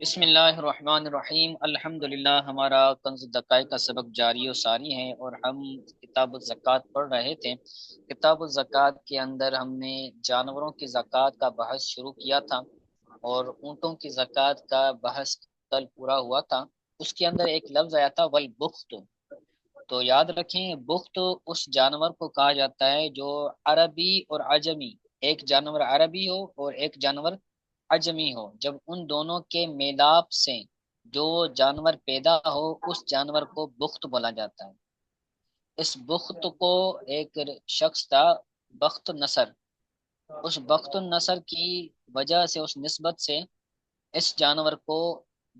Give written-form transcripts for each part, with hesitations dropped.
بسم اللہ الرحمن الرحیم، الحمدللہ۔ ہمارا کنز الدقائق کا سبق جاری و ساری ہے اور ہم کتاب الزکوٰۃ پڑھ رہے تھے۔ کتاب الزکوٰۃ کے اندر ہم نے جانوروں کی زکوٰۃ کا بحث شروع کیا تھا اور اونٹوں کی زکوٰۃ کا بحث کل پورا ہوا تھا۔ اس کے اندر ایک لفظ آیا تھا والبخت۔ تو یاد رکھیں، بخت اس جانور کو کہا جاتا ہے جو عربی اور عجمی، ایک جانور عربی ہو اور ایک جانور عجمی ہو، جب ان دونوں کے میلاب سے جو جانور پیدا ہو اس جانور کو بخت بولا جاتا ہے۔ اس بخت کو ایک شخص تھا، بخت نصر، اس بخت النصر کی وجہ سے، اس نسبت سے اس جانور کو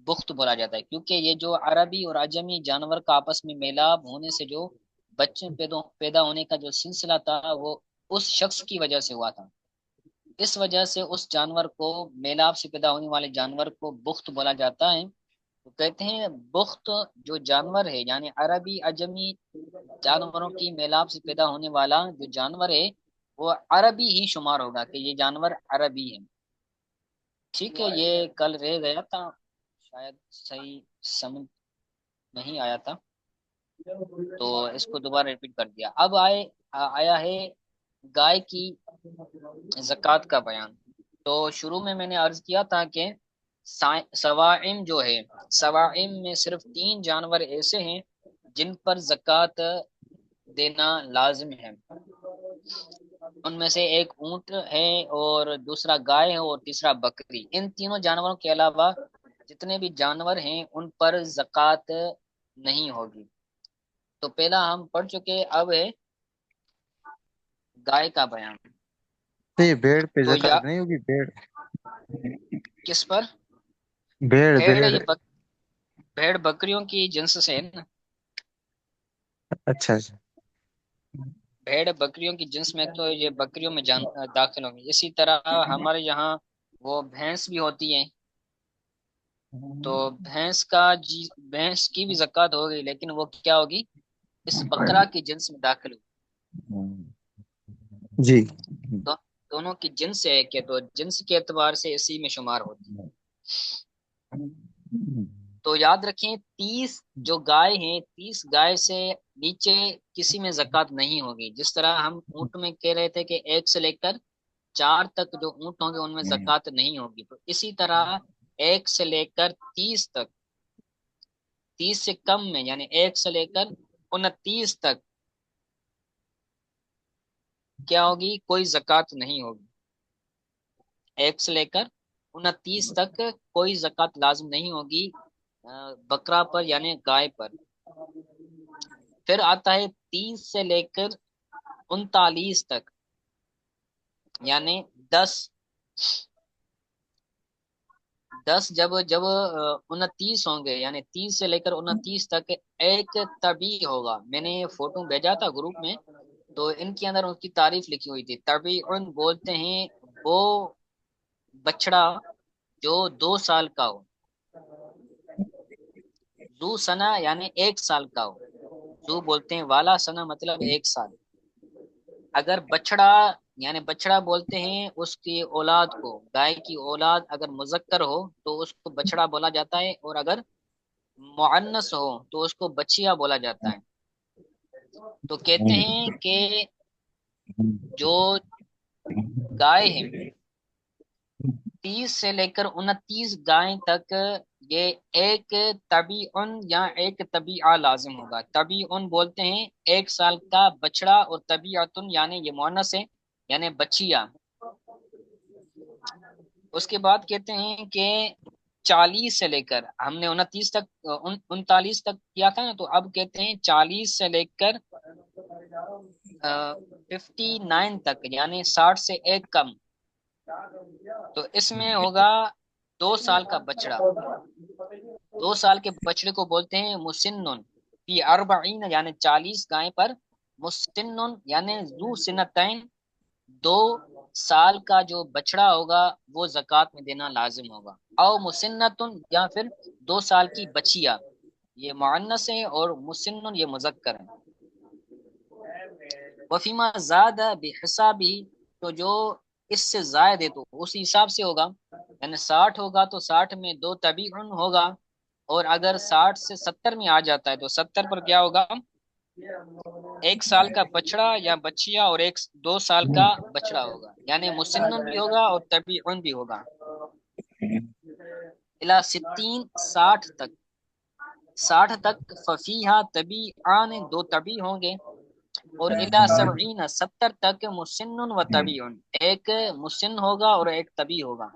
بخت بولا جاتا ہے، کیونکہ یہ جو عربی اور عجمی جانور کا آپس میں میلاب ہونے سے جو بچے پیدا ہونے کا جو سلسلہ تھا وہ اس شخص کی وجہ سے ہوا تھا۔ اس وجہ سے اس جانور کو، میلاب سے پیدا ہونے والے جانور کو بخت بولا جاتا ہے۔ تو کہتے ہیں بخت جو جانور ہے، یعنی عربی عجمی جانوروں کی میلاب سے پیدا ہونے والا جو جانور ہے وہ عربی ہی شمار ہوگا، کہ یہ جانور عربی ہے۔ ٹھیک ہے، یہ کل رہ گیا تھا، شاید صحیح سمجھ نہیں آیا تھا تو اس کو دوبارہ ریپیٹ کر دیا۔ اب آیا ہے گائے کی زکوٰۃ کا بیان۔ تو شروع میں نے عرض کیا تھا کہ سوائم جو ہے، سوائم میں صرف 3 جانور ایسے ہیں جن پر زکوٰۃ دینا لازم ہے۔ ان میں سے ایک اونٹ ہے اور دوسرا گائے ہے اور تیسرا بکری۔ ان تینوں جانوروں کے علاوہ جتنے بھی جانور ہیں ان پر زکوٰۃ نہیں ہوگی۔ تو پہلا ہم پڑھ چکے، اب ہے گائے کا بیان۔ تو یہ بھیڑ پہ تو یا زکوٰۃ نہیں ہوگی؟ بھیڑ کس پر؟ بھیڑ بھیڑ، بھیڑ یہ بھیڑ بکریوں کی جنس سے ہے نا، اچھا اچھا بھیڑ بکریوں کی جنس میں تو یہ بکریوں میں داخل ہوں گی۔ اسی طرح ہمارے یہاں وہ بھینس بھی ہوتی ہے، تو بھینس کی بھی زکوٰۃ ہوگی، لیکن وہ کیا ہوگی؟ اس بکرا کی جنس میں داخل ہوگی۔ جی دونوں کی جنس ہے کہ تو جنس کے اعتبار سے اسی میں شمار ہوتی ہے۔ تو یاد رکھیں 30 جو گائے ہیں، 30 گائے سے نیچے کسی میں زکوٰۃ نہیں ہوگی۔ جس طرح ہم اونٹ میں کہہ رہے تھے کہ 1 سے لے کر 4 تک جو اونٹ ہوں گے ان میں زکوٰۃ نہیں ہوگی، تو اسی طرح 1 سے لے کر 30 تک، 30 سے کم میں یعنی 1 سے لے کر 29 تک کیا ہوگی؟ کوئی زکوٰۃ نہیں ہوگی۔ 1 سے لے کر 29 تک کوئی زکوٰۃ لازم نہیں ہوگی بکرا پر یعنی گائے پر۔ پھر آتا ہے 30 سے لے کر 39 تک، یعنی 10 جب 29 ہوں گے، یعنی 30 سے لے کر 29 تک ایک طبی ہوگا۔ میں نے یہ فوٹو بھیجا تھا گروپ میں، تو ان کے اندر ان کی تعریف لکھی ہوئی تھی۔ طبیعن بولتے ہیں وہ بچڑا جو 2 سال کا ہو، زو سنا یعنی 1 سال کا ہو، زو بولتے ہیں والا، سنا مطلب 1 سال۔ اگر بچڑا، یعنی بچڑا بولتے ہیں اس کی اولاد کو، گائے کی اولاد اگر مذکر ہو تو اس کو بچڑا بولا جاتا ہے، اور اگر معنس ہو تو اس کو بچیا بولا جاتا ہے۔ تو کہتے ہیں کہ جو گائے ہیں 30 سے لے کر 29 گائیں تک، یہ ایک طبیعن یا ایک طبیعہ لازم ہوگا۔ طبیعن بولتے ہیں 1 سال کا بچڑا، اور طبیعتن یعنی یہ مؤنث ہے یعنی بچیا۔ اس کے بعد کہتے ہیں کہ 40 سے لے کر، ہم نے 29 تک 39 تک کیا تھا نا، تو اب کہتے ہیں 40 سے لے کر 59 تک، یعنی 60 سے ایک کم، تو اس میں ہوگا 2 سال کا بچڑا۔ 2 سال کے بچڑے کو بولتے ہیں مسنن فی 40، یعنی 40 گائے پر، مسنن یعنی ذو سنتین، 2 سال کا جو بچڑا ہوگا وہ زکوٰۃ میں دینا لازم ہوگا۔ او مسنتن یا پھر 2 سال کی بچیا، یہ معنس ہے، اور مسنن یہ مذکر ہے۔ وفیما زاد بحسابی، تو جو اس سے زائد ہے تو اس حساب سے ہوگا، یعنی 60 ہوگا تو 60 میں 2 طبیعن ہوگا، اور اگر 60 سے 70 میں آ جاتا ہے تو 70 پر کیا ہوگا، 1 سال کا بچڑا یا بچیا اور 2 سال کا بچڑا ہوگا، یعنی مسنن بھی ہوگا اور طبیعن بھی ہوگا، الا 60 60 تک، 60 تک ففیہا طبیعان 2 طبیع ہوں گے، اور الا 70 70 تک مسن و طبیعن، ایک مسن ہوگا اور ایک طبیع ہوگا،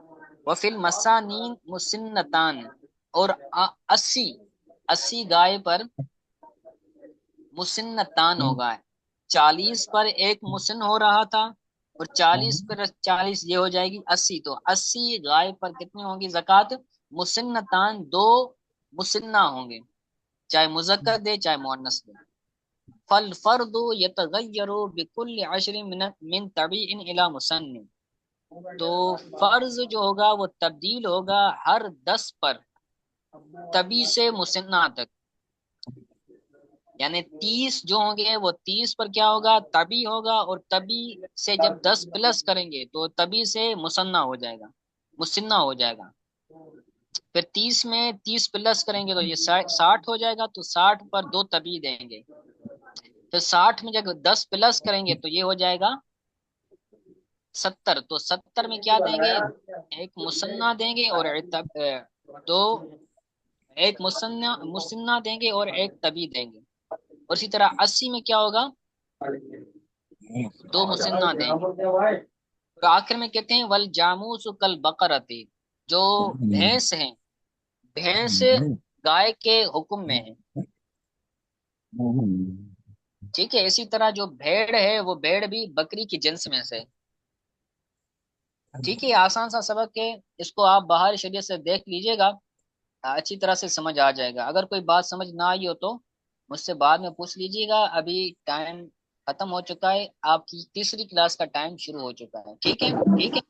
وفی المسانین مسنتان، اور 80 80 گائے پر مسنتان ہوگا، 40 پر ایک مسن ہو رہا تھا، اور 40 پر 40 یہ ہو جائے گی 80، تو 80 گائے پر کتنی ہوں گی زکوٰۃ، مسنتان 2 مسنہ ہوں گے، چاہے مذکر دے چاہے مؤنث دے، فالفرد یتغیر بکل 10 من طبیع الی مسن، تو فرض جو ہوگا وہ تبدیل ہوگا ہر 10 پر طبی سے مسنہ تک، یعنی 30 جو ہوں گے وہ 30 پر کیا ہوگا، طبی ہوگا، اور طبی سے جب 10 پلس کریں گے تو طبی سے مسنہ ہو جائے گا، مسنہ ہو جائے گا، پھر 30 میں 30 پلس کریں گے تو یہ 60 ہو جائے گا، تو 60 پر 2 طبی دیں گے، پھر 60 میں جب 10 پلس کریں گے تو یہ ہو جائے گا 70، تو 70 میں کیا دیں گے، ایک مسنہ دیں گے اور دو، ایک مسنہ دیں گے اور ایک طبی دیں گے، اور اسی طرح 80 میں کیا ہوگا، 2 مسنہ دیں گے، تو آخر میں کہتے ہیں والجاموس کل بقرتی، جو بھینس ہیں، بھینس گائے کے حکم میں ہے، ٹھیک ہے، اسی طرح جو بھیڑ ہے وہ بھیڑ بھی بکری کی جنس میں سے، ٹھیک ہے، آسان سا سبق ہے، اس کو آپ باہر شریعت سے دیکھ لیجئے گا، اچھی طرح سے سمجھ آ جائے گا، اگر کوئی بات سمجھ نہ آئی ہو تو مجھ سے بعد میں پوچھ لیجئے گا، ابھی ٹائم ختم ہو چکا ہے، آپ کی تیسری کلاس کا ٹائم شروع ہو چکا ہے، ٹھیک ہے۔ ٹھیک ہے